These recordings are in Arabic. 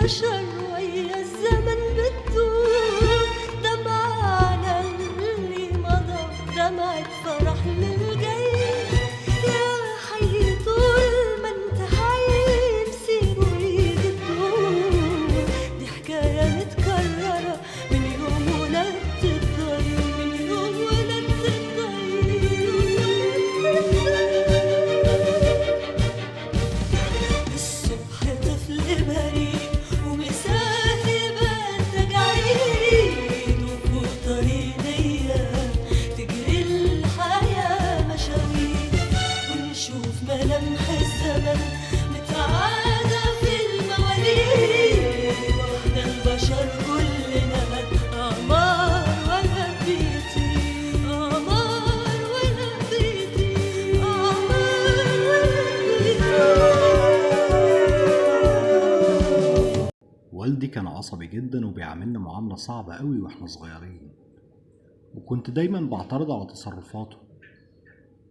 البشر ويا الزمن بتدور، دمعة على اللي مضى، دمعة فرح للجاي. يا حي طول ما انت حي مسير ويجي الدور، دي حكاية متكررة من يوم ولدت الضي، من يوم ولدت الضي. الصبح طفل بريء ومساهب التجاعيد، وفوق طريق الايام تجري الحياة مشاوير، ونشوف ملامح الزمن متعادة في المواليد. واحنا البشر كلنا أعمار ولا بيطير، أعمار ولا بيطير، أعمار ولا بيطير. والدي كان عصبي جدا وبيعاملنا معاملة صعبة قوي واحنا صغيرين، وكنت دايما بعترض على تصرفاته.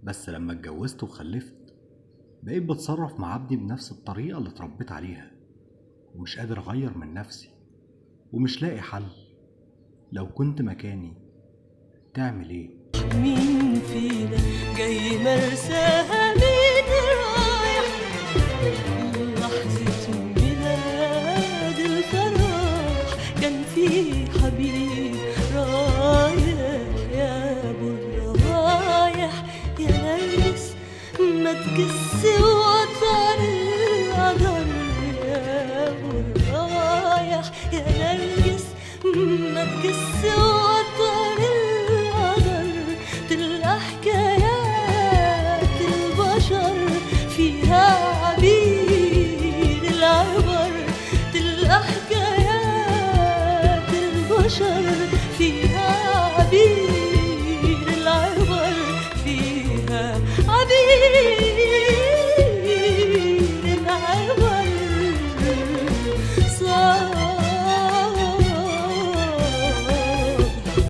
بس لما اتجوزت وخلفت بقيت بتصرف مع ابني بنفس الطريقة اللي اتربيت عليها، ومش قادر اغير من نفسي ومش لاقي حل. لو كنت مكاني تعمل ايه؟ مين فينا جاي مرساها، مين رايح لحظة ميلاد الفرح؟ كان في حبيب رايح يا ابو الروايح، يا نرجس ما تجس وطن القدر، يا ابو الروايح يا نرجس ما تجس